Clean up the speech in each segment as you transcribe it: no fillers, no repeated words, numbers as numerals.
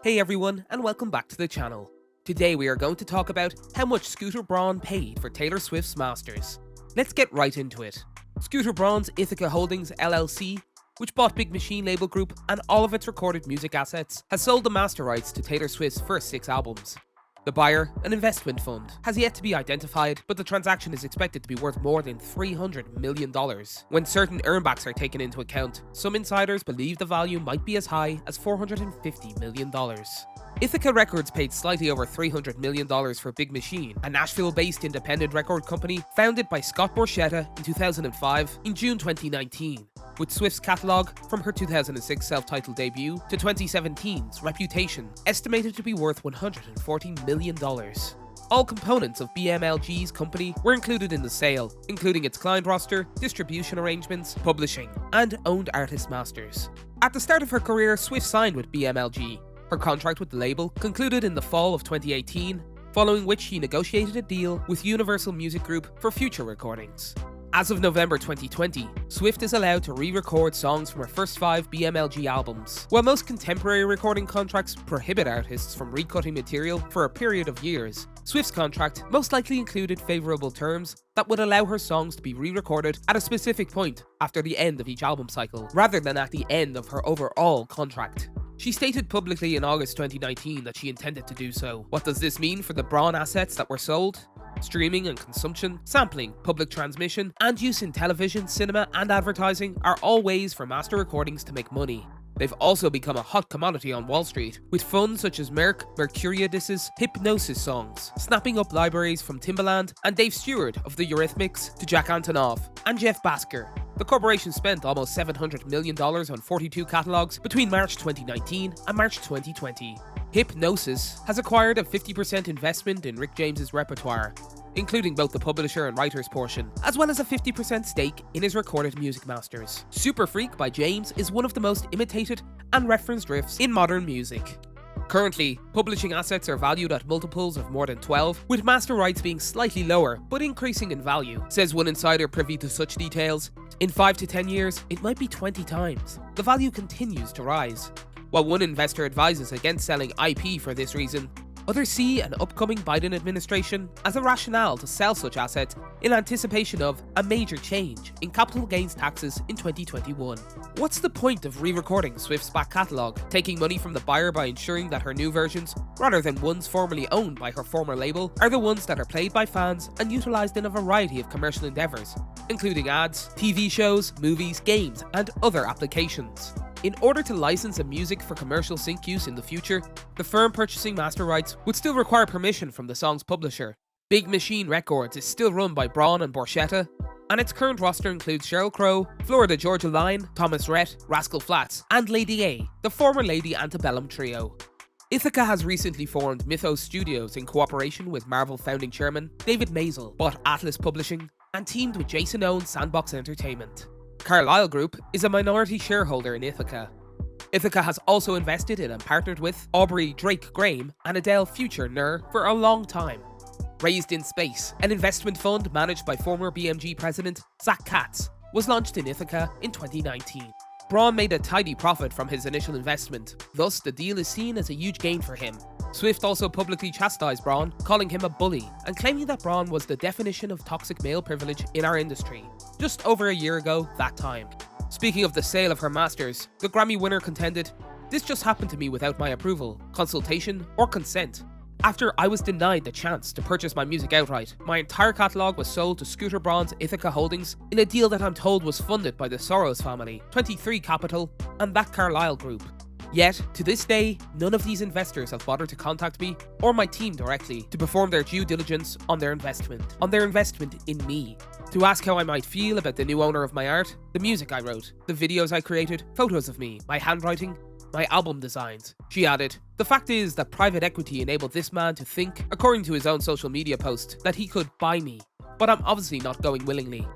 Hey everyone, and welcome back to the channel. Today we are going to talk about how much Scooter Braun paid for Taylor Swift's masters. Let's get right into it. Scooter Braun's Ithaca Holdings LLC, which bought Big Machine label group and all of its recorded music assets, has sold the master rights to Taylor Swift's first 6 albums. The buyer, an investment fund, has yet to be identified, but the transaction is expected to be worth more than $300 million. When certain earnbacks are taken into account, some insiders believe the value might be as high as $450 million. Ithaca Records paid slightly over $300 million for Big Machine, a Nashville-based independent record company founded by Scott Borchetta in 2005 in June 2019. With Swift's catalogue, from her 2006 self-titled debut to 2017's Reputation, estimated to be worth $140 million. All components of BMLG's company were included in the sale, including its client roster, distribution arrangements, publishing, and owned artist masters. At the start of her career, Swift signed with BMLG. Her contract with the label concluded in the fall of 2018, following which she negotiated a deal with Universal Music Group for future recordings. As of November 2020, Swift is allowed to re-record songs from her first 5 BMLG albums. While most contemporary recording contracts prohibit artists from recutting material for a period of years, Swift's contract most likely included favourable terms that would allow her songs to be re-recorded at a specific point after the end of each album cycle, rather than at the end of her overall contract. She stated publicly in August 2019 that she intended to do so. What does this mean for the Braun assets that were sold? Streaming and consumption, sampling, public transmission, and use in television, cinema, and advertising are all ways for master recordings to make money. They've also become a hot commodity on Wall Street, with funds such as Mercuriadis's Hypnosis songs, snapping up libraries from Timbaland and Dave Stewart of the Eurythmics to Jack Antonoff and Jeff Bhasker. The corporation spent almost $700 million on 42 catalogs between March 2019 and March 2020. Hypnosis has acquired a 50% investment in Rick James's repertoire, including both the publisher and writer's portion, as well as a 50% stake in his recorded music masters. Super Freak by James is one of the most imitated and referenced riffs in modern music. Currently, publishing assets are valued at multiples of more than 12, with master rights being slightly lower, but increasing in value, says one insider privy to such details. In 5 to 10 years, it might be 20 times. The value continues to rise. While one investor advises against selling IP for this reason, others see an upcoming Biden administration as a rationale to sell such assets in anticipation of a major change in capital gains taxes in 2021. What's the point of re-recording Swift's back catalogue, taking money from the buyer by ensuring that her new versions, rather than ones formerly owned by her former label, are the ones that are played by fans and utilised in a variety of commercial endeavours, including ads, TV shows, movies, games, and other applications? In order to license a music for commercial sync use in the future, the firm purchasing master rights would still require permission from the song's publisher. Big Machine Records is still run by Braun and Borchetta, and its current roster includes Sheryl Crow, Florida Georgia Line, Thomas Rhett, Rascal Flatts, and Lady A, the former Lady Antebellum trio. Ithaca has recently formed Mythos Studios in cooperation with Marvel founding chairman David Maisel, bought Atlas Publishing, and teamed with Jason-owned Sandbox Entertainment. Carlyle Group is a minority shareholder in Ithaca. Ithaca has also invested in and partnered with Aubrey Drake Graham and Adele Future Nur for a long time. Raised in Space, an investment fund managed by former BMG president Zach Katz, was launched in Ithaca in 2019. Braun made a tidy profit from his initial investment, thus the deal is seen as a huge gain for him. Swift also publicly chastised Braun, calling him a bully, and claiming that Braun was the definition of toxic male privilege in our industry, just over a year ago that time. Speaking of the sale of her masters, the Grammy winner contended, "This just happened to me without my approval, consultation, or consent. After I was denied the chance to purchase my music outright, my entire catalogue was sold to Scooter Braun's Ithaca Holdings in a deal that I'm told was funded by the Soros family, 23 Capital, and that Carlyle Group. Yet, to this day, none of these investors have bothered to contact me or my team directly to perform their due diligence on their investment in me. To ask how I might feel about the new owner of my art, the music I wrote, the videos I created, photos of me, my handwriting, my album designs." She added, "The fact is that private equity enabled this man to think, according to his own social media post, that he could buy me, but I'm obviously not going willingly."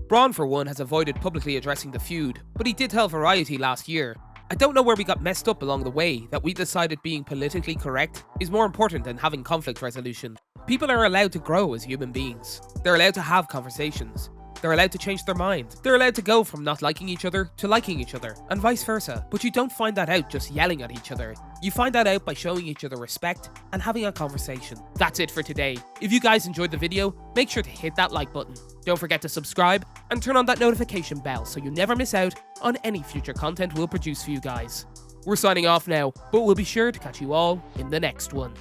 Braun, for one, has avoided publicly addressing the feud, but he did tell Variety last year, "I don't know where we got messed up along the way, that we decided being politically correct is more important than having conflict resolution. People are allowed to grow as human beings. They're allowed to have conversations. They're allowed to change their mind. They're allowed to go from not liking each other to liking each other, and vice versa. But you don't find that out just yelling at each other. You find that out by showing each other respect and having a conversation. That's it for today. If you guys enjoyed the video, make sure to hit that like button. Don't forget to subscribe and turn on that notification bell so you never miss out on any future content we'll produce for you guys. We're signing off now, but we'll be sure to catch you all in the next one.